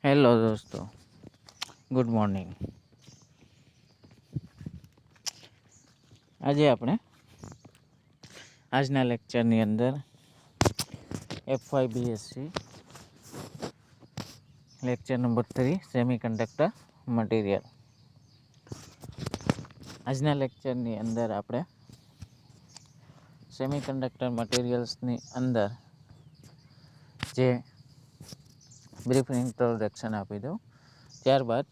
Hello દોસ્તો, good morning. આજે આપણે આજના લેક્ચરની અંદર FYBSc lecture number 3 semiconductor material. આજના લેક્ચરની અંદર આપણે સેમિકન્ડક્ટર મટીરિયલ્સની અંદર જે બ્રીફ ઇન્ટ્રોડક્શન આપી દઉં, ત્યારબાદ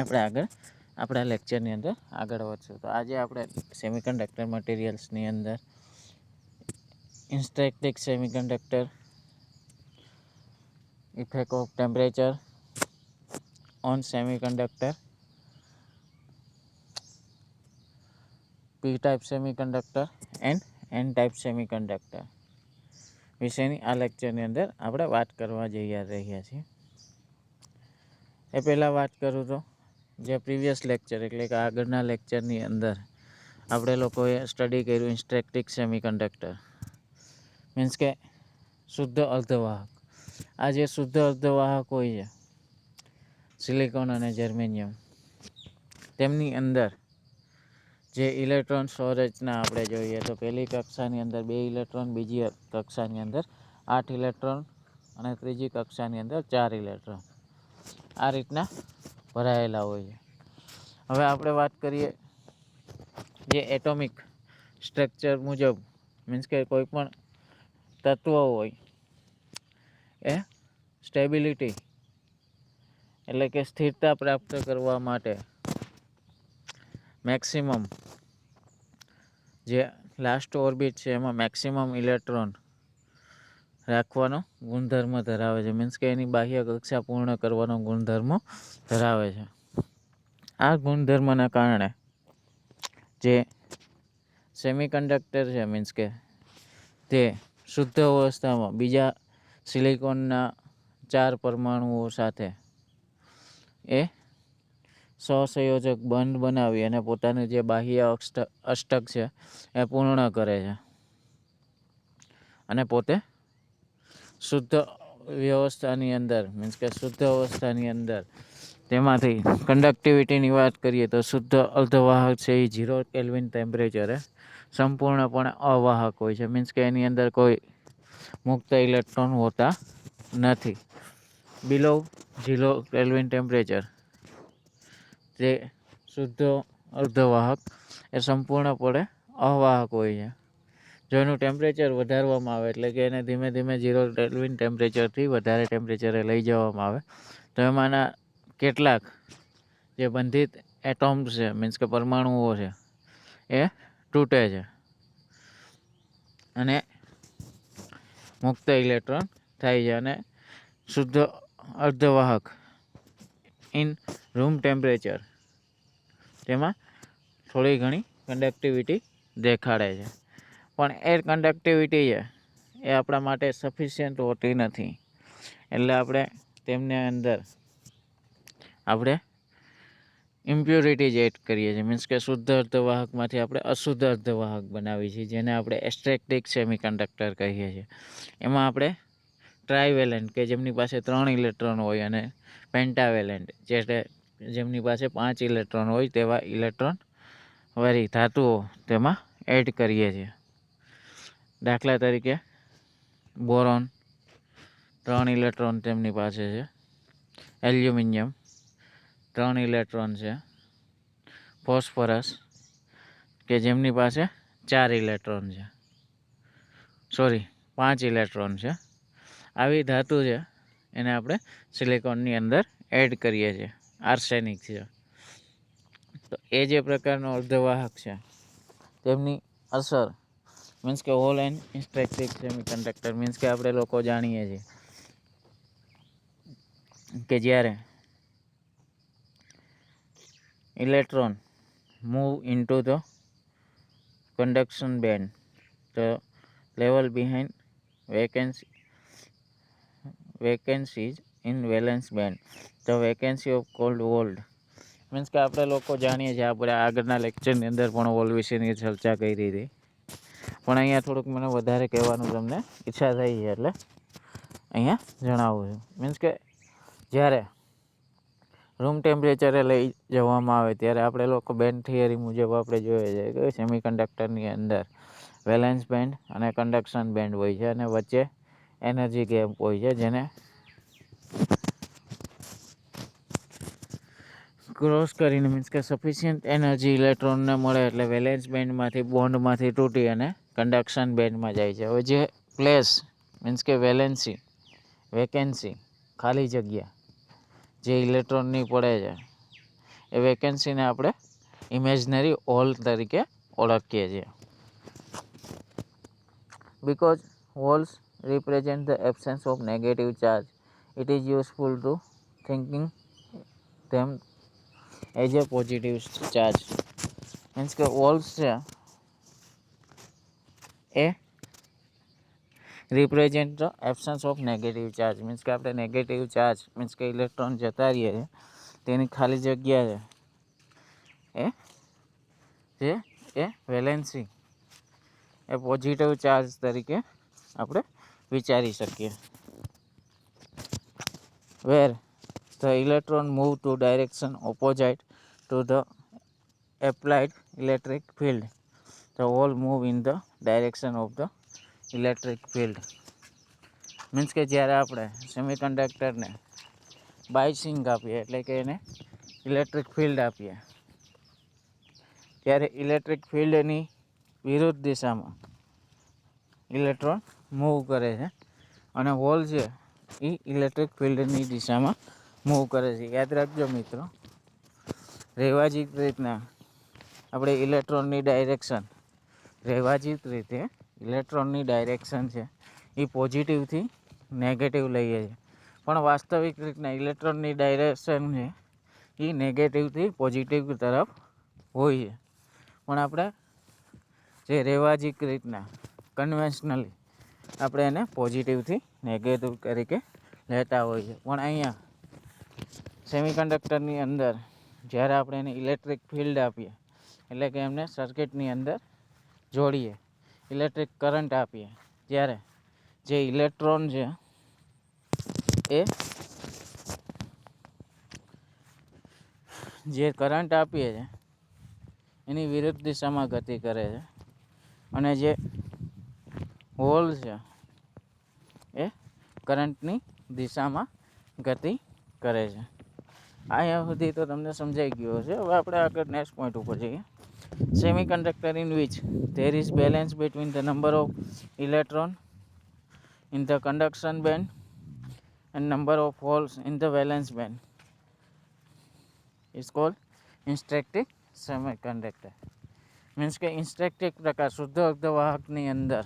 આપણે આપણા લેક્ચરની અંદર આગળ વધશું. તો આજે આપણે સેમિકન્ડક્ટર મટીરિયલ્સની અંદર intrinsic semiconductor, effect of temperature on semiconductor, P-type semiconductor and N-type semiconductor વિશેની આ લેક્ચરની અંદર આપણે વાત કરવા જઈ રહ્યા છીએ. એ પહેલાં વાત કરું તો જે પ્રીવિયસ લેક્ચર એટલે કે આગળના લેક્ચરની અંદર આપણે લોકોએ સ્ટડી કર્યું ઇન્સ્ટ્રેક્ટિક સેમિકન્ડક્ટર, મીન્સ કે શુદ્ધ અર્ધવાહક. આ જે શુદ્ધ અર્ધવાહક હોય છે, સિલિકોન અને જર્મેનિયમ, તેમની અંદર જે ઇલેક્ટ્રોન સ્ટોરેજના આપણે જોઈએ તો પહેલી કક્ષાની અંદર 2 ઇલેક્ટ્રોન, બીજી કક્ષાની અંદર 8 ઇલેક્ટ્રોન અને ત્રીજી કક્ષાની અંદર 4 ઇલેક્ટ્રોન આ રીતના ભરાયેલા હોય છે. હવે આપણે વાત કરીએ જે એટોમિક સ્ટ્રક્ચર મુજબ, મીન્સ કે કોઈ પણ તત્વ હોય એ સ્ટેબિલિટી એટલે કે સ્થિરતા પ્રાપ્ત કરવા માટે મેક્સિમમ જે લાસ્ટ ઓર્બિટ છે એમાં મેક્સિમમ ઇલેક્ટ્રોન રાખવાનો ગુણધર્મ ધરાવે છે, મીન્સ કે એની બાહ્ય કક્ષા પૂર્ણ કરવાનો ગુણધર્મ ધરાવે છે. આ ગુણધર્મના કારણે જે સેમિકન્ડક્ટર છે, મીન્સ કે તે શુદ્ધ અવસ્થામાં બીજા સિલિકોનના 4 પરમાણુઓ સાથે એ સહસંયોજક બંધ બનાવી અને પોતાનું જે બાહ્ય અષ્ટક છે એ પૂર્ણ કરે છે અને પોતે શુદ્ધ વ્યવસ્થાની અંદર, મીન્સ કે શુદ્ધ અવસ્થાની અંદર તેમાંથી કંડક્ટિવિટીની વાત કરીએ તો શુદ્ધ અર્ધવાહક છે એ 0 કેલ્વિન ટેમ્પરેચરે સંપૂર્ણપણે અવાહક હોય છે, મીન્સ કે એની અંદર કોઈ મુક્ત ઇલેક્ટ્રોન હોતા નથી. બિલો 0 કેલ્વિન ટેમ્પરેચર તે શુદ્ધ અર્ધવાહક એ સંપૂર્ણપણે અવાહક હોય છે. જો એનું ટેમ્પરેચર વધારવામાં આવે એટલે કે એને ધીમે ધીમે 0 કેલ્વિન ટેમ્પરેચરથી વધારે ટેમ્પરેચરે લઈ જવામાં આવે તો એમાંના કેટલાક જે બંધિત એટોમ્સ છે, મીન્સ કે પરમાણુઓ છે, એ તૂટે છે અને મુક્ત ઇલેક્ટ્રોન થાય છે અને શુદ્ધ અર્ધવાહક ઇન રૂમ ટેમ્પરેચર તેમાં થોડી ઘણી કંડક્ટિવિટી દેખાડે છે. પણ એ કંડક્ટિવિટી છે એ આપણા માટે સફિશિયન્ટ હોતી નથી, એટલે આપણે તેમને અંદર આપણે ઇમ્પ્યોરિટીઝ એડ કરીએ છીએ, મીન્સ કે શુદ્ધ અર્ધવાહકમાંથી આપણે અશુદ્ધ અર્ધવાહક બનાવીએ છીએ, જેને આપણે એસ્ટ્રેક્ટિક સેમિકન્ડક્ટર કહીએ છીએ. એમાં આપણે ટ્રાયવેલેન્ટ કે જેમની પાસે 3 ઇલેક્ટ્રોન હોય અને પેન્ટાવેલેન્ટ જેમની પાસે 5 ઇલેક્ટ્રોન હોય તેવા ઇલેક્ટ્રોન વાળી ધાતુઓ તેમાં એડ કરીએ છીએ. દાખલા તરીકે બોરોન 3 ઇલેક્ટ્રોન તેમની પાસે છે, એલ્યુમિનિયમ 3 ઇલેક્ટ્રોન છે, ફોસ્ફરસ કે જેમની પાસે 4 ઇલેક્ટ્રોન છે, 5 ઇલેક્ટ્રોન છે. આવી ધાતુ છે એને આપણે સિલિકોનની અંદર એડ કરીએ છીએ. આર્સેનિક છે, તો એ જે પ્રકારનો અર્ધવાહક છે તેમની અસર, મીન્સ કે હોલ એન્ડ ઇન્સ્ટ્રેક્ટિક સેમિકન્ડક્ટર, મીન્સ કે આપણે લોકો જાણીએ છીએ કે જ્યારે electron move into the conduction band, the level behind vacancies in valence band, the vacancy of cold world. Means કે આપણે લોકો જાણીએ છીએ, આપણે આગળના લેક્ચરની અંદર પણ વોલ વિશેની ચર્ચા કરી હતી, પણ અહીંયા થોડુંક મને વધારે કહેવાનું તમને ઈચ્છા થઈ છે એટલે અહીંયા જણાવું છું. મીન્સ કે જ્યારે રૂમ ટેમ્પરેચરે લઈ જવામાં આવે ત્યારે આપણે લોકો બેન્ડ થિયરી મુજબ આપણે જોઈએ છે કે સેમિકન્ડક્ટરની અંદર વેલેન્સ બેન્ડ અને કન્ડક્શન બેન્ડ હોય છે અને વચ્ચે એનર્જી ગેપ હોય છે, જેને ક્રોસ કરીને મીન્સ કે સફિશિયન્ટ એનર્જી ઇલેક્ટ્રોનને મળે એટલે વેલેન્સ બેન્ડમાંથી બોન્ડમાંથી તૂટી અને કન્ડક્શન બેન્ડમાં જાય છે. હવે જે પ્લેસ મીન્સ કે વેકેન્સી ખાલી જગ્યા જે ઇલેક્ટ્રોનની પડે છે એ વેકેન્સીને આપણે ઇમેજનરી હોલ તરીકે ઓળખીએ છીએ. Because holes represent the absence of negative charge, it is useful to thinking them as a positive charge. Means કે હોલ્સ છે એ represent the absence of negative charge. Means કે આપણે નેગેટિવ ચાર્જ મીન્સ કે electron જતા રહીએ છીએ તેની ખાલી જગ્યા છે એ વેલેન્સી એ પોઝિટિવ ચાર્જ તરીકે આપણે વિચારી શકીએ. Where the electron move to direction opposite to the applied electric field, the hole move in the direction of the electric field. Means કે જ્યારે આપણે સેમિકન્ડક્ટરને બાયસિંગ આપીએ એટલે કે એને ઇલેક્ટ્રિક ફિલ્ડ આપીએ ત્યારે ઇલેક્ટ્રિક ફિલ્ડની વિરુદ્ધ દિશામાં ઇલેક્ટ્રોન મૂવ કરે છે અને હોલ છે એ ઇલેક્ટ્રિક ફિલ્ડની દિશામાં મૂવ કરે છે. યાદ રાખજો મિત્રો, રહેવાજીત રીતના આપણે ઇલેક્ટ્રોનની ડાયરેક્શન છે એ પોઝિટિવથી નેગેટિવ લઈએ છીએ, પણ વાસ્તવિક રીતના ઇલેક્ટ્રોનની ડાયરેક્શન છે એ નેગેટિવથી પોઝિટિવ તરફ હોય છે. પણ આપણે જે રહેવાજીક રીતના કન્વેન્શનલી આપણે એને પોઝિટિવથી નેગેટિવ તરીકે લેતા હોય છે. પણ અહીંયા સેમિકન્ડક્ટરની અંદર જ્યારે આપણે એને ઇલેક્ટ્રિક ફિલ્ડ આપીએ એટલે કે એમને સર્કિટની અંદર જોડીએ, ઇલેક્ટ્રિક કરંટ આપીએ, ત્યારે જે ઇલેક્ટ્રોન છે એ જે કરંટ આપીએ છીએ એની વિરુદ્ધ દિશામાં ગતિ કરે છે અને જે હોલ છે એ કરંટની દિશામાં ગતિ કરે છે. અહીંયા સુધી તો તમને સમજાઈ ગયું હશે. હવે આપણે આગળ નેક્સ્ટ પોઈન્ટ ઉપર જઈએ. Semiconductor in which there is balance between the number of electron in the conduction band and number of holes in the valence band is called intrinsic semiconductor. Means કે ઇન્સ્ટ્રેક્ટિક પ્રકાર શુદ્ધ અર્ધવાહકની અંદર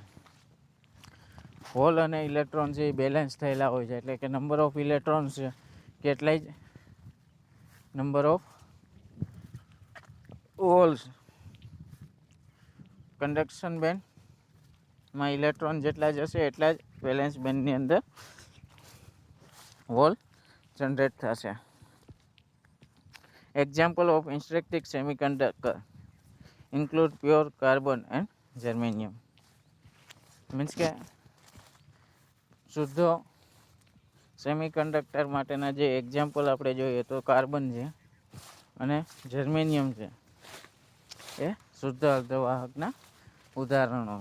hall અને electron છે એ balance થયેલા હોય છે, એટલે કે નંબર ઓફ ઇલેક્ટ્રોન્સ છે કેટલાય જ નંબર ઓફ હોલ્સ કન્ડક્શન બેન્ડમાં ઇલેક્ટ્રોન જેટલા જ હશે એટલા જ વેલેન્સ બેન્ડની અંદર હોલ જનરેટ થશે. Example of intrinsic semiconductor include pure carbon and germanium. Means કે શુદ્ધ સેમિકન્ડક્ટર માટેના જે એક્ઝામ્પલ આપણે જોઈએ તો કાર્બન છે અને જર્મેનિયમ છે એ શુદ્ધ અર્ધવાહકના ઉદાહરણો.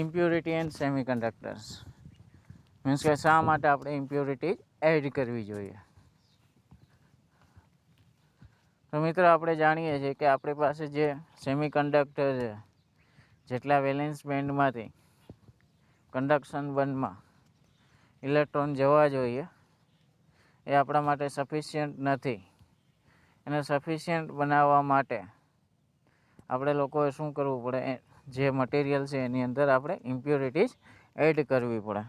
Impurity and semiconductors. મીન્સ કે શા માટે આપણે ઇમ્પ્યુરિટી એડ કરવી જોઈએ? તો મિત્રો આપણે જાણીએ છીએ કે આપણી પાસે જે સેમિકન્ડક્ટર છે જેટલા વેલેન્સ બેન્ડમાંથી કન્ડક્શન બેન્ડમાં ઇલેક્ટ્રોન જવા જોઈએ એ આપણા માટે સફિશિયન્ટ નથી. એને સફિશિયન્ટ બનાવવા માટે આપણે લોકોએ શું કરવું પડે, જે મટીરિયલ છે એની અંદર આપણે ઇમ્પ્યોરિટીઝ એડ કરવી પડે.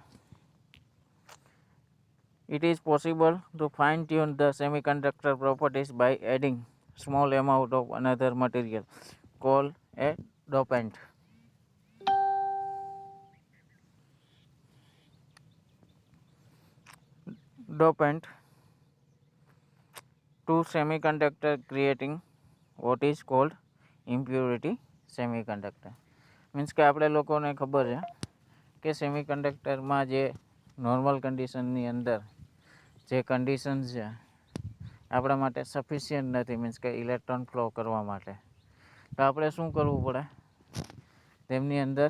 It is possible to fine tune the semiconductor properties by adding small amount of another material called a dopant. Dopant to semiconductor creating what is called impurity semiconductor. Means કે આપણે લોકોને ખબર છે કે સેમિકન્ડક્ટરમાં જે નોર્મલ કન્ડિશનની અંદર જે કન્ડિશન છે આપણા માટે સફિશિયન્ટ નથી, મીન્સ કે ઇલેક્ટ્રોન ફ્લો કરવા માટે, તો આપણે શું કરવું પડે, તેમની અંદર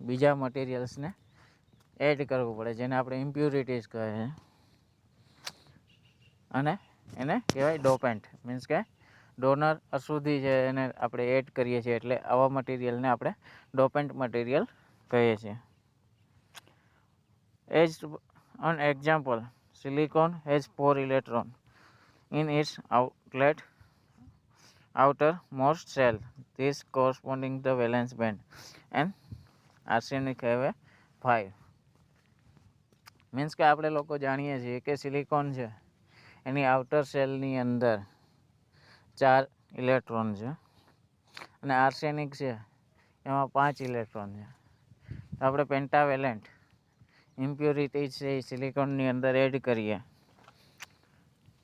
બીજા મટીરિયલ્સને એડ કરવું પડે, જેને આપણે ઇમ્પ્યુરિટીઝ કહે છે, અને એને કહેવાય ડોપેન્ટ, મીન્સ કે ડોનર અશુદ્ધિ છે એને આપણે એડ કરીએ છીએ, એટલે આવા મટીરિયલને આપણે ડોપેન્ટ મટીરિયલ કહીએ છીએ. As an example, silicon has 4 electrons in its outermost shell, this corresponding the valence band, and arsenic have a 5. Means કે આપણે લોકો જાણીએ છીએ કે સિલિકોન છે એની આઉટર સેલની અંદર 4 ઇલેક્ટ્રોન છે અને આર્સેનિક છે એમાં 5 ઇલેક્ટ્રોન છે. તો આપણે પેન્ટાવેલેન્ટ ઇમ્પ્યોરિટી છે એ સિલિકોનની અંદર એડ કરીએ.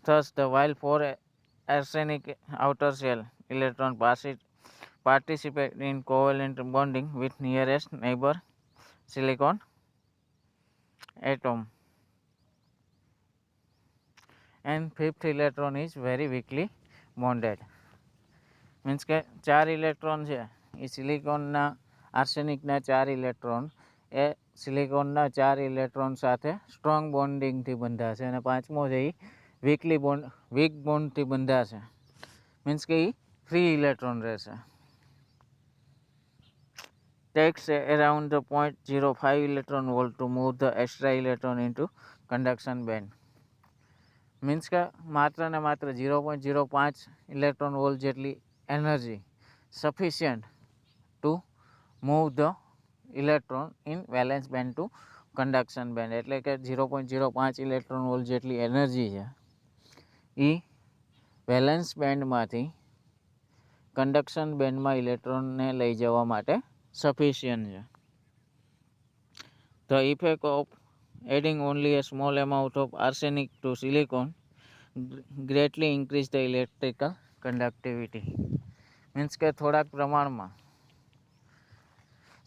Thus, while 4 arsenic outer shell electron participate in covalent bonding with nearest neighbor silicon atom, and fifth electron is very weakly bonded. Means કે 4 ઇલેક્ટ્રોન છે એ સિલિકોનના આર્સેનિકના 4 ઇલેક્ટ્રોન એ સિલિકોનના 4 ઇલેક્ટ્રોન સાથે સ્ટ્રોંગ બોન્ડિંગથી બંધાશે, અને પાંચમો છે એ વીક બોન્ડથી બંધાશે, મીન્સ કે એ ફ્રી ઇલેક્ટ્રોન રહેશે. Takes around the 0.05 electron volt to move the extra electron into conduction band. Means કે માત્ર ને માત્ર 0.05 ઇલેક્ટ્રોન વોલ્ટ જેટલી energy sufficient to move the electron in valence band to conduction band, એટલે કે 0.05 electron volt જેટલી energy છે એ valence બેન્ડમાંથી conduction બેન્ડમાં ઇલેક્ટ્રોનને લઈ જવા માટે સફિશિયન્ટ છે. The effect of adding only a small amount of arsenic to silicon greatly increase the electrical conductivity. Means કે થોડાક પ્રમાણમાં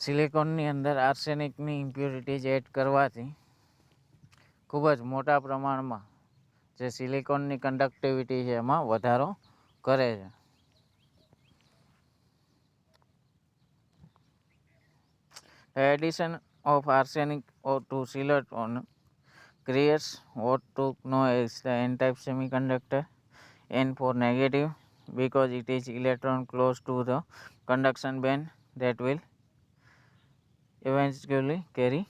સિલિકોનની અંદર આર્સેનિકની ઇમ્પ્યોરિટીઝ એડ કરવાથી ખૂબ જ મોટા પ્રમાણમાં જે સિલિકોનની કંડક્ટિવિટી છે એમાં વધારો કરે છે. The addition of arsenic to silicon creates what to know as the n-type semiconductor, N for negative, because it is electron close to the conduction band that will eventually carry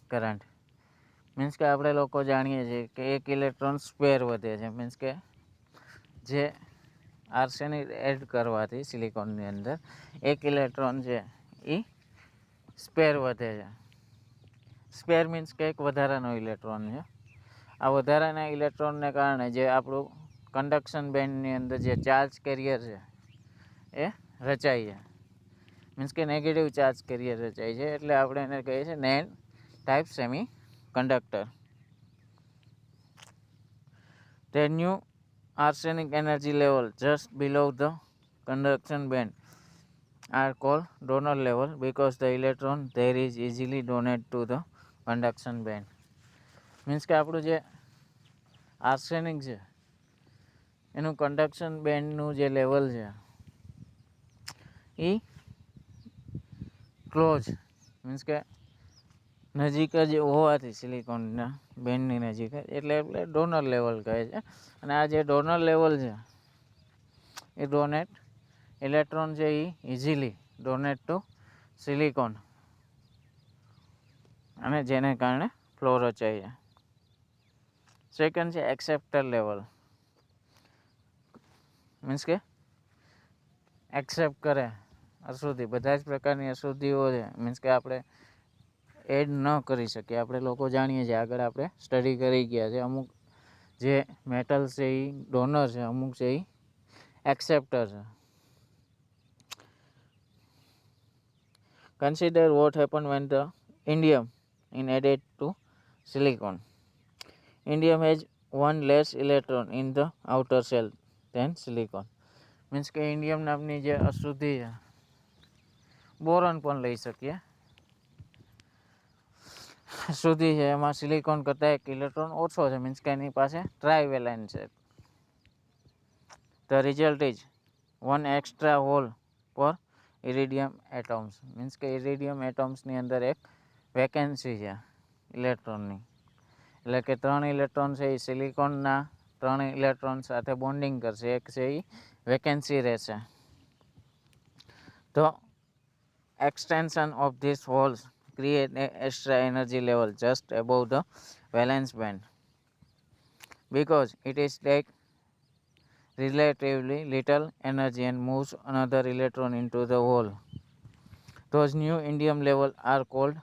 current. Means કે આપણે લોકો જાણીએ છીએ કે એક electron spare વધે છે, means કે જે આર્સેનિક એડ કરવાથી સિલિકોનની અંદર એક ઇલેક્ટ્રોન છે એ સ્પેર વધે છે. સ્પેર મીન્સ કે એક વધારાનો ઇલેક્ટ્રોન છે. આ વધારાના ઇલેક્ટ્રોનને કારણે જે આપણું કન્ડક્શન બેન્ડની અંદર જે ચાર્જ કેરિયર છે એ રચાય છે, મીન્સ કે નેગેટિવ ચાર્જ કેરિયર રચાય છે, એટલે આપણે એને કહીએ છીએ n-type semiconductor. The new arsenic energy level just below the conduction band are called donor level, because the electron there is easily donated to the conduction band. Means કે આપણું જે આર્સેનિક છે એનું કન્ડક્શન બેન્ડનું જે લેવલ છે એ close, means કે નજીક જ હોવાથી સિલિકોનના બેન્ડની નજીક એટલે ડોનર લેવલ કહે છે. અને આ જે ડોનર લેવલ છે એ ડોનેટ ઇલેક્ટ્રોન છે એ ઇઝીલી ડોનેટ ટુ સિલિકોન, અને જેને કારણે ફ્લો રચાય છે. સેકન્ડ છે એક્સેપ્ટર લેવલ, મીન્સ કે એક્સેપ્ટ કરે અશુદ્ધિ, બધા જ પ્રકારની અશુદ્ધિઓ છે મીન્સ કે આપણે એડ ન કરી શકીએ. આપણે લોકો જાણીએ છીએ, આગળ આપણે સ્ટડી કરી ગયા છે, અમુક જે મેટલ છે એ ડોનર છે, અમુક છે એ એક્સેપ્ટર છે. Consider what happened when the indium is added to silicon. Indium has one less electron in the outer shell than silicon. Means કે ઇન્ડિયમ નામની જે અશુદ્ધિ છે, બોરોન પણ લઈ શકીએ, સુધી છે એમાં સિલિકોન કરતાં એક ઇલેક્ટ્રોન ઓછો છે, મીન્સ કે એની પાસે ટ્રાયવેલેન્ટ છે. The result is 1 extra hole per iridium atoms, means કે ઇરિડિયમ એટમ્સની અંદર એક વેકેન્સી છે ઇલેક્ટ્રોનની, એટલે કે 3 ઇલેક્ટ્રોન છે એ સિલિકોનના 3 ઇલેક્ટ્રોન સાથે બોન્ડિંગ કરશે, એક છે એ વેકેન્સી રહેશે. તો extension of these holes create an extra energy level just above the valence band because it is take relatively little energy and moves another electron into the hole. Those new indium level are called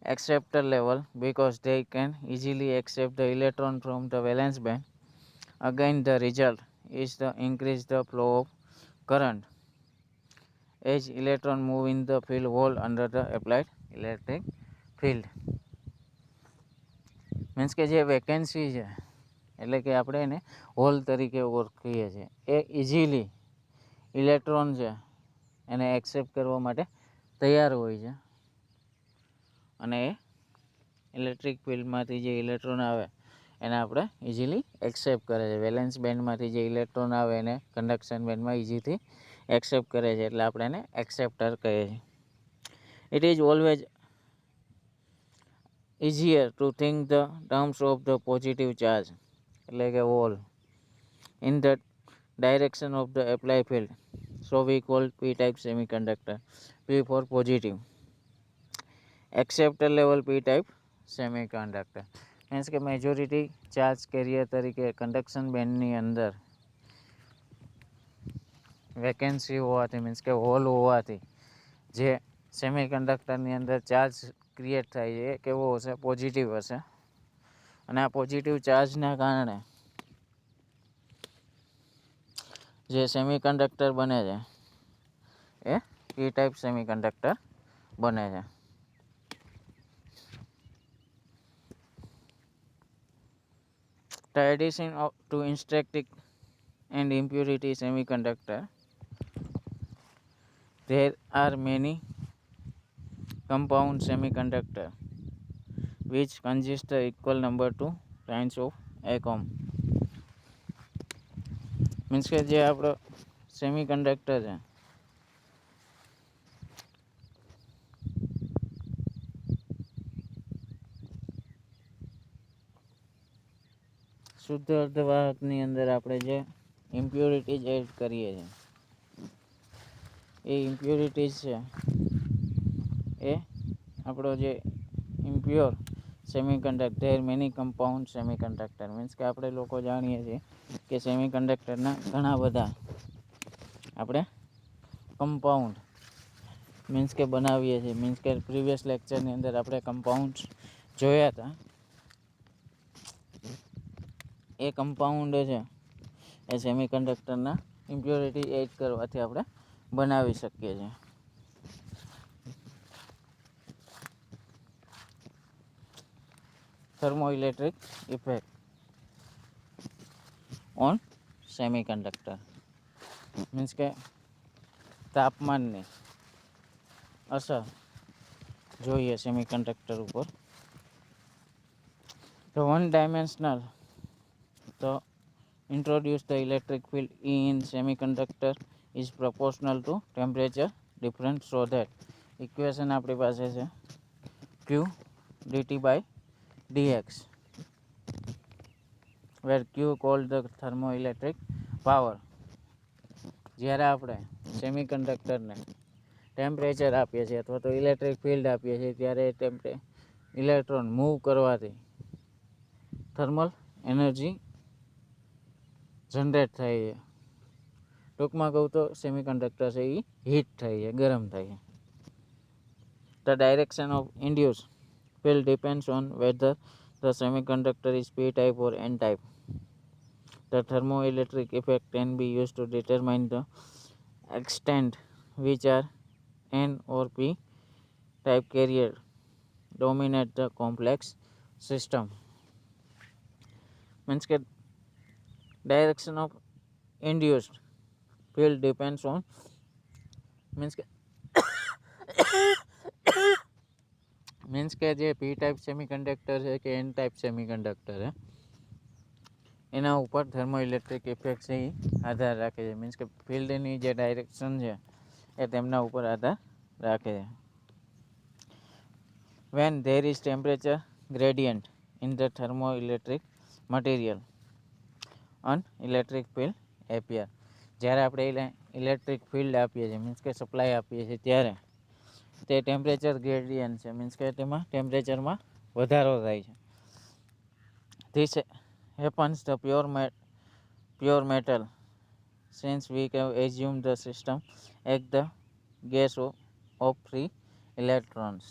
acceptor level because they can easily accept the electron from the valence band. Again, the result is to increase the flow of current as electron move in the field wall under the applied electric field. Means કે જે vacancy છે એટલે કે આપણે એને hall તરીકે ઓળખીએ છીએ, એ ઇઝીલી ઇલેક્ટ્રોન છે એને એક્સેપ્ટ કરવા માટે તૈયાર હોય છે અને એ ઇલેક્ટ્રિક ફિલ્ડમાંથી જે ઇલેક્ટ્રોન આવે એને આપણે ઇઝીલી એક્સેપ્ટ કરે છે. વેલેન્સ બેન્ડમાંથી જે ઇલેક્ટ્રોન આવે એને કન્ડક્શન બેન્ડમાં ઇઝીથી એક્સેપ્ટ કરે છે, એટલે આપણે એને એક્સેપ્ટર કહીએ છીએ. It is always easier to think the terms of the positive charge એટલે કે hall in the direction of the applied field, so we call p type semiconductor. P for positive, acceptor level p type semiconductor. Means કે majority charge carrier તરીકે conduction બેન્ડની અંદર vacancy હોવાથી, means કે hall હોવાથી જે સેમિકન્ડક્ટરની અંદર ચાર્જ ક્રિએટ થાય છે એ કેવો હશે? પોઝિટિવ હશે. અને આ પોઝિટિવ ચાર્જના કારણે જે સેમિકન્ડક્ટર બને છે એ પી ટાઈપ સેમિકન્ડક્ટર બને છે. The addition to intrinsic and impurity semiconductor, there are many compound semiconductor which consist the equal number to kinds of atom. Means કે જે આપણો સેમિકન્ડક્ટર છે શુદ્ધ અર્ધવાહકની અંદર આપણે જે ઇમ્પ્યોરિટીઝ એડ કરીએ છીએ એ ઇમ્પ્યોરિટીઝ છે એ આપણો જે impure semiconductor, there many compound semiconductor, means કે આપણે લોકો જાણીએ છીએ કે સેમિકન્ડક્ટરના ઘણા બધા આપણે કમ્પાઉન્ડ મીન્સ કે બનાવીએ છીએ. મીન્સ કે પ્રીવિયસ લેક્ચરની અંદર આપણે કમ્પાઉન્ડ જોયા હતા. એ કમ્પાઉન્ડ છે એ સેમિકન્ડક્ટરના ઇમ્પ્યોરિટી એડ કરવાથી આપણે બનાવી શકીએ છીએ. Thermoelectric effect on semiconductor, means કે તાપમાનની અસર જોઈએ સેમિકન્ડક્ટર ઉપર. તો વન ડાયમેન્શનલ તો introduce the electric field in semiconductor is proportional to temperature difference, so that equation આપણી પાસે છે q dt by dx, where q called the thermoelectric power. જ્યારે આપણે સેમિકન્ડક્ટરને ટેમ્પરેચર આપીએ છીએ અથવા તો ઇલેક્ટ્રિક ફિલ્ડ આપીએ છીએ ત્યારે ઇલેક્ટ્રોન મૂવ કરવાથી થર્મલ એનર્જી જનરેટ થાય છે. ટૂંકમાં કહું તો સેમિકન્ડક્ટર છે એ હીટ થાય છે, ગરમ થાય છે. The direction of induced field depends on whether the semiconductor is p type or n type. The thermoelectric effect can be used to determine the extent which are n or p type carrier dominate the complex system. Means કે direction of induced field depends on, means કે means के J P type semiconductor है कि N type semiconductor है एना ऊपर thermoelectric effect से ही आधार राखे छे। मीन्स के फील्डनी जे डायरेक्शन है ए तेमना ऊपर आधार राखे छे। When there is temperature gradient in the thermoelectric material, an electric field appear. જ્યારે આપણે ઇલેક્ટ્રિક ફિલ્ડ આપીએ છીએ મીન્સ કે સપ્લાય આપીએ છીએ ત્યારે તે ટેમ્પરેચર ગ્રેડિયન્ટ છે મીન્સ કે તેમાં ટેમ્પરેચરમાં વધારો થાય છે. This happens the pure metal since we can assume the system as the gas of free electrons.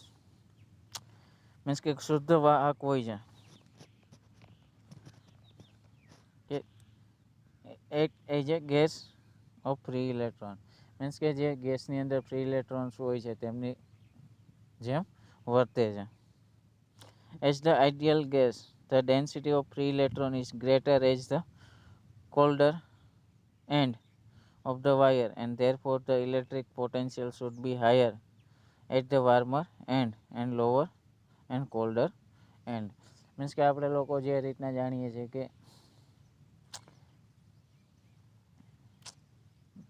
Means કે શુદ્ધ વાહક હોય છે કે એક એજ એ gas of free electron means કે જે ગેસની અંદર ફ્રી ઇલેક્ટ્રોન્સ હોય છે તેમની જેમ વર્તે છે. As the ideal gas, the density of free electron is greater as the colder end of the wire and therefore the electric potential should be higher at the warmer end and lower and colder end. Means કે આપણે લોકો જે રીતના જાણીએ છીએ કે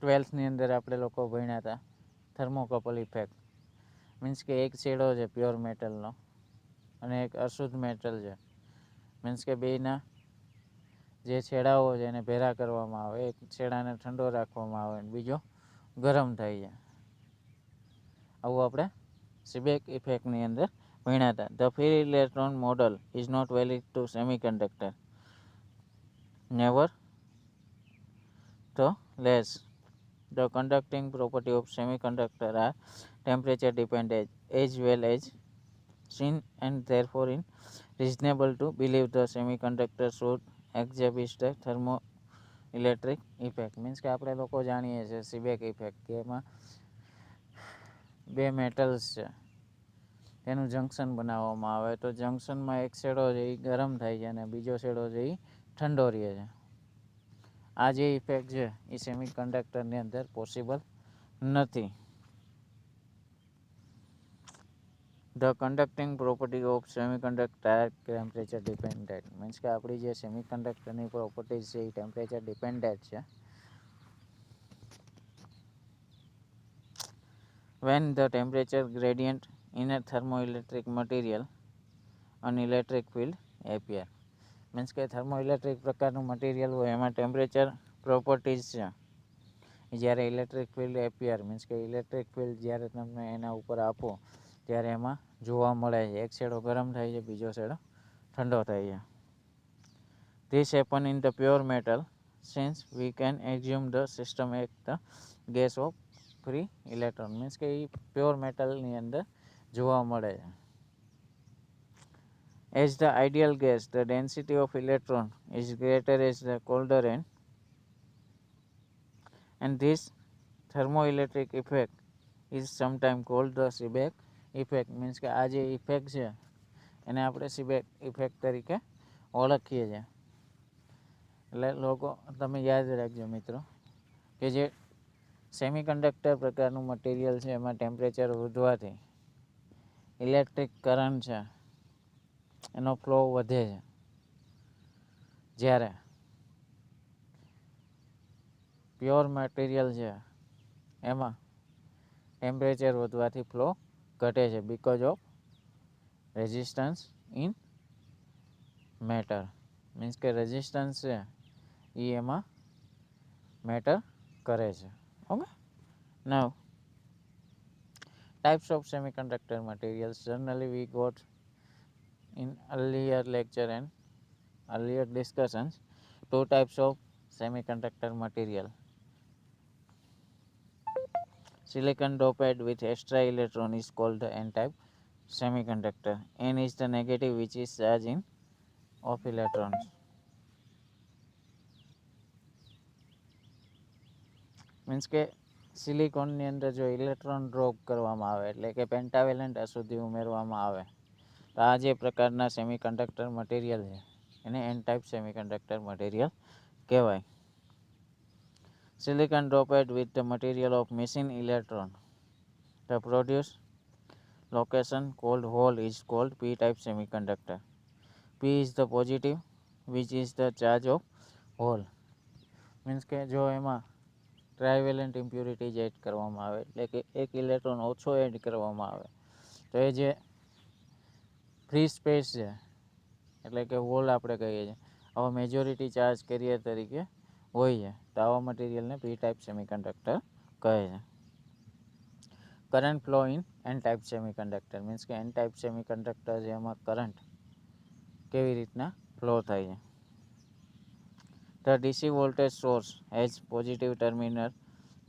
12thની અંદર આપણે લોકો ભણ્યા હતા થર્મોકપલ ઇફેક્ટ. મીન્સ કે એક છેડો છે પ્યોર મેટલનો અને એક અશુદ્ધ મેટલ છે. મીન્સ કે બેયના જે છેડાઓ છે એને ભેરા કરવામાં આવે, એક છેડાને ઠંડો રાખવામાં આવે અને બીજો ગરમ થાય છે. આવું આપણે સીબેક ઇફેક્ટની અંદર ભણ્યા હતા. The free electron model is not valid to semiconductor. Never the less, the conducting property of semiconductor are temperature dependent as well as seen and therefore it is reasonable to believe the semiconductor should exhibit the thermoelectric effect. Means કે આપણે લોકો જાણીએ છીએ CBAC effect કે એમાં બે metals છે તેનું જંક્શન બનાવવામાં આવે તો જંક્શનમાં એક છેડો છે એ ગરમ થાય છે અને બીજો છેડો છે એ ઠંડો રહે છે. આ જે ઇફેક્ટ છે એ સેમિકન્ડક્ટરની અંદર પોસિબલ નથી. The conducting property of semiconductor temperature dependent. Means કે આપણી જે સેમિકન્ડક્ટરની પ્રોપર્ટીઝ છે એ ટેમ્પરેચર ડિપેન્ડન્ટ છે. When the temperature gradient in a thermoelectric material, an electric field appear. Means કે થર્મોઇલેક્ટ્રિક પ્રકારનું મટીરિયલ હોય એમાં ટેમ્પરેચર પ્રોપર્ટીઝ છે જ્યારે ઇલેક્ટ્રિક ફિલ્ડ એપિયર મીન્સ કે ઇલેક્ટ્રિક ફિલ્ડ જ્યારે તમે એના ઉપર આપો ત્યારે એમાં જોવા મળે છે. એક છેડો ગરમ થાય છે, બીજો છેડો ઠંડો થાય છે. This happen in the pure metal since we can assume the system as the gas of free electron. Means કે એ પ્યોર મેટલની અંદર જોવા મળે છે. As the ideal gas, the density of electron is greater as the colder end, and this thermoelectric effect is sometimes called the Seebeck effect. Means કે આ જે effect છે એને આપણે સીબેક ઇફેક્ટ તરીકે ઓળખીએ છીએ. એટલે લોકો તમે યાદ રાખજો મિત્રો કે જે સેમિકન્ડક્ટર પ્રકારનું મટીરિયલ છે એમાં ટેમ્પરેચર વધવાથી ઇલેક્ટ્રિક કરંટ છે એનો ફ્લો વધે છે, જ્યારે પ્યોર મટીરિયલ છે એમાં ટેમ્પરેચર વધવાથી ફ્લો ઘટે છે because of resistance in matter. Means કે રેઝિસ્ટન્સ છે એ એમાં મેટર કરે છે. Okay, now types of semiconductor materials. Generally we got in earlier lecture and earlier discussions two types of semiconductor material. Silicon doped with extra electron is called the n-type semiconductor. N is the negative which is charge in of electrons. Means કે સિલિકોનની અંદર જો electron drop કરવામાં આવે એટલે કે pentavalent અશુદ્ધિ ઉમેરવામાં આવે તો આ જે પ્રકારના સેમિકન્ડક્ટર મટીરિયલ છે એને એન ટાઈપ સેમિકન્ડક્ટર મટીરિયલ કહેવાય. Silicon doped with the material of missing electron to produce location called hole is called p-type semiconductor. P is the positive, which is the charge of hole. Means કે જો એમાં ટ્રાયવેલેન્ટ impurities add કરવામાં આવે એટલે કે એક electron ઓછો add કરવામાં આવે તો એ જે ફ્રી સ્પેસ છે એટલે કે હોલ આપણે કહીએ છીએ આવા મેજોરિટી ચાર્જ કેરિયર તરીકે હોય છે તો આવા મટીરિયલને પી ટાઈપ સેમિકન્ડક્ટર કહે છે. Current flow in an type semiconductor means કે એન ટાઈપ સેમિકન્ડક્ટર છે એમાં કરંટ કેવી રીતના ફ્લો થાય છે. The DC voltage source has positive terminal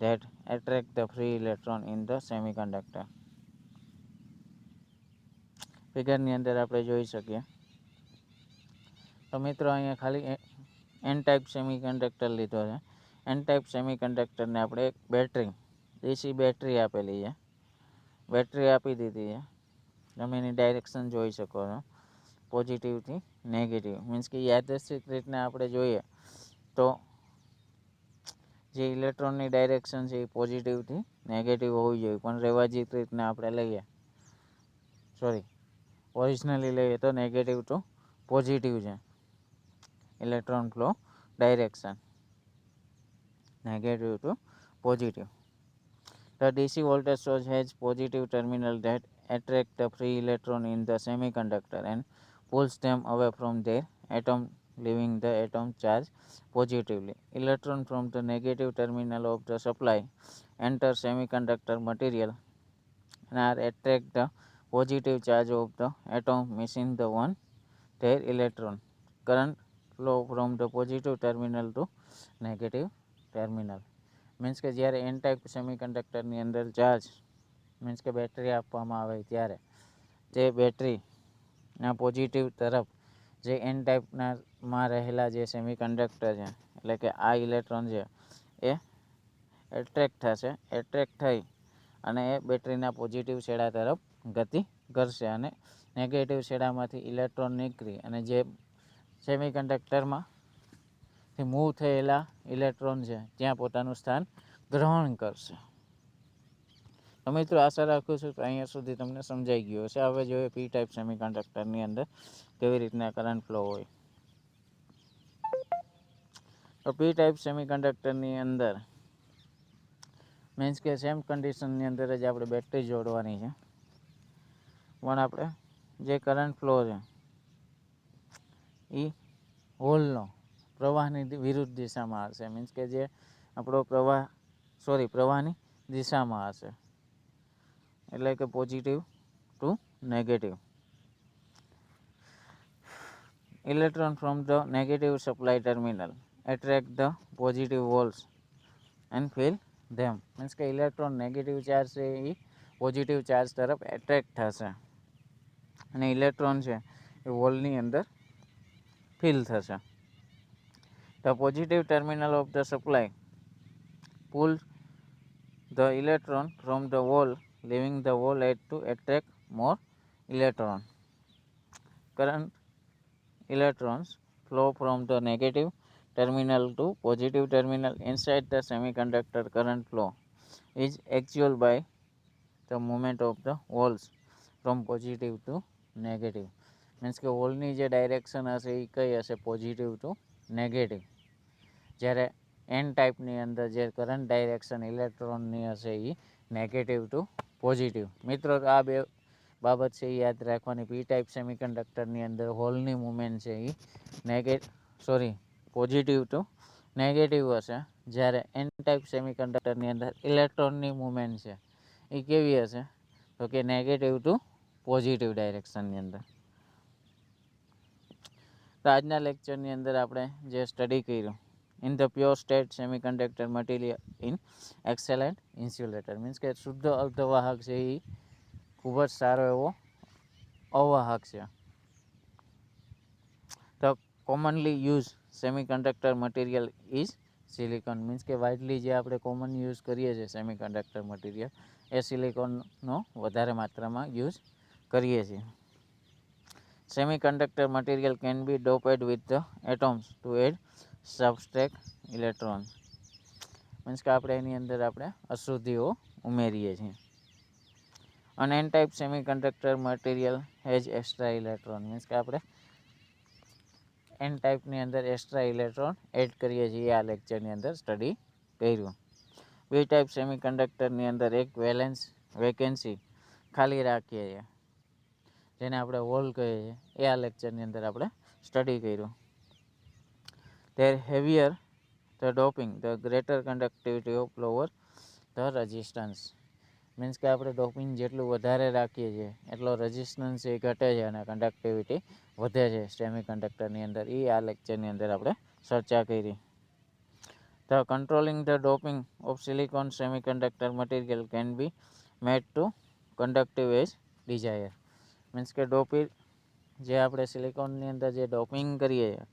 that attract the free electron in the semiconductor. ફિગરની અંદર આપણે જોઈ શકીએ તો મિત્રો અહીંયા ખાલી એન ટાઈપ સેમિકન્ડક્ટર લીધો છે. એન ટાઈપ સેમિકન્ડક્ટરને આપણે એક બેટરી ડીસી બેટરી આપેલી છે. બેટરી આપી દીધી છે. તમે એની ડાયરેક્શન જોઈ શકો છો પોઝિટિવથી નેગેટિવ મીન્સ કે યાદચ્છિક રીતના આપણે જોઈએ તો જે ઇલેક્ટ્રોનની ડાયરેક્શન છે એ પોઝિટિવથી નેગેટિવ હોવી જોઈએ પણ રેવાજીત રીતના આપણે લઈએ ઓરિજિનલી લઈએ તો નેગેટિવ ટુ પોઝિટિવ છે electron flow direction negative to positive. The DC voltage source has positive terminal that attract the free electron in the semiconductor and pulls them away from their atom, leaving the atom charged positively. Electron from the negative terminal of the supply enter semiconductor material and are attract the positive charge of the atom, missing the one their electron. Current flow from the positive terminal to negative terminal means કે જ્યારે N type સેમિકન્ડક્ટરની અંદર charge means કે battery આપવામાં આવે ત્યારે તે બેટરીના positive તરફ જે એન ટાઈપનામાં રહેલા જે સેમિકન્ડક્ટર છે એટલે કે આ ઇલેક્ટ્રોન છે એ એટ્રેક્ટ થશે. એટ્રેક્ટ થઈ અને એ બેટરીના પોઝિટિવ છેડા તરફ ગતિ કરશે અને નેગેટિવ છેડામાંથી ઇલેક્ટ્રોન નીકળી અને જે સેમિકન્ડક્ટરમાં મૂવ થયેલા ઇલેક્ટ્રોન છે ત્યાં પોતાનું સ્થાન ગ્રહણ કરશે. તો મિત્રો આશા રાખું છું કે અહીંયા સુધી તમને સમજાઈ ગયું હશે. હવે જોઈએ પી ટાઈપ સેમિકન્ડક્ટરની અંદર કેવી રીતના કરંટ ફ્લો હોય. તો પી ટાઈપ સેમિકન્ડક્ટરની અંદર મીન્સ કે સેમ કન્ડિશનની અંદર જ આપણે બેટરી જોડવાની છે પણ આપણે જે કરંટ ફ્લો છે એ હોલનો પ્રવાહની વિરુદ્ધ દિશામાં હશે મીન્સ કે જે આપણો પ્રવાહની દિશામાં હશે એટલે કે positive to negative. Electron from the negative supply terminal attract the positive holes and fill them. Means કે ઇલેક્ટ્રોન નેગેટિવ ચાર્જ છે એ પોઝિટિવ ચાર્જ તરફ એટ્રેક્ટ થશે અને ઇલેક્ટ્રોન છે એ હોલની અંદર ફિલ થશે. The positive terminal of the supply pulls the electron from the hole, leaving the hole to attract more electron. Current electrons flow from the negative terminal to positive terminal inside the semiconductor. Current flow is actual by the movement of the holes from positive to negative. Means કે હોલની જે direction હશે એ કઈ હશે positive to negative. જ્યારે N ટાઈપની અંદર જે current direction ઇલેક્ટ્રોનની હશે એ નેગેટિવ ટુ પોઝિટિવ. મિત્રો આ બે બાબત છે એ યાદ રાખવાની. પી ટાઈપ સેમિકન્ડક્ટરની અંદર હોલની મુવમેન્ટ છે એ પોઝિટિવ ટુ નેગેટિવ હશે જ્યારે એન ટાઈપ સેમિકન્ડક્ટરની અંદર ઇલેક્ટ્રોનની મુવમેન્ટ છે એ કેવી હશે તો કે નેગેટિવ ટુ પોઝિટિવ ડાયરેક્શનની અંદર. તો આજના લેક્ચરની અંદર આપણે જે સ્ટડી કર્યું in the pure state semiconductor material in excellent insulator means કે શુદ્ધ અર્ધવાહક છે એ ખૂબ જ સારો એવો અવાહક છે. The commonly use semiconductor material is silicon means કે વાઇડલી જે આપણે કોમન યુઝ કરીએ છીએ સેમિકન્ડક્ટર મટીરિયલ એ સિલિકોનનો વધારે માત્રામાં યુઝ કરીએ છીએ. Semiconductor material can be doped with the atoms to add subtract electrons. Means કે આપણે એની અંદર આપણે અશુદ્ધિઓ ઉમેરીએ છીએ અને N type semiconductor material has extra electron, means કે આપણે એન ટાઈપની અંદર એક્સ્ટ્રા ઇલેક્ટ્રોન એડ કરીએ છીએ, આ લેક્ચરની અંદર સ્ટડી કર્યું. બી ટાઈપ સેમિકન્ડક્ટરની અંદર એક વેકેન્સી ખાલી રાખીએ છીએ, જેને આપણે હોલ કહીએ છીએ, એ આ લેક્ચરની અંદર આપણે સ્ટડી કર્યું. There heavier the doping, the greater conductivity of lower the resistance. Means કે આપણે ડોપિંગ જેટલું વધારે રાખીએ છીએ એટલો રેઝિસ્ટન્સ એ ઘટે છે અને કન્ડક્ટિવિટી વધે છે સેમિકન્ડક્ટરની અંદર. એ આ લેક્ચરની અંદર આપણે ચર્ચા કરી. The controlling the doping of silicon semiconductor material can be made to conductive as desired. Means કે ડોપિંગ જે આપણે સિલિકોનની અંદર જે ડોપિંગ કરીએ છીએ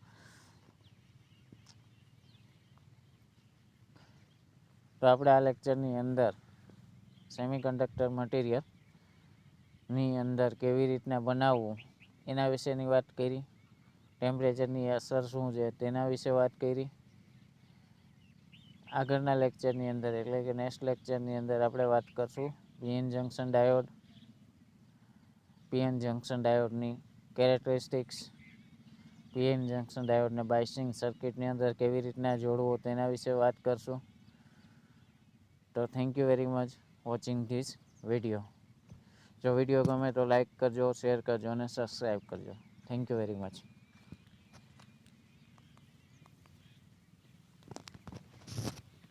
તો આપણે આ લેક્ચરની અંદર સેમિકન્ડક્ટર મટીરિયલની અંદર કેવી રીતના બનાવવું એના વિશેની વાત કરી. ટેમ્પરેચરની અસર શું છે તેના વિશે વાત કરી. આગળના લેક્ચરની અંદર એટલે કે નેક્સ્ટ લેક્ચરની અંદર આપણે વાત કરશું પીએન જંક્શન ડાયોડની કેરેક્ટરિસ્ટિક્સ, પીએન જંક્શન ડાયોડને બાયસિંગ સર્કિટની અંદર કેવી રીતના જોડવો તેના વિશે વાત કરશું. તો thank you very much watching this video. જો વિડીયો ગમે તો લાઈક કરજો, શેર કરજો અને સબસ્ક્રાઈબ કરજો. Thank you very much.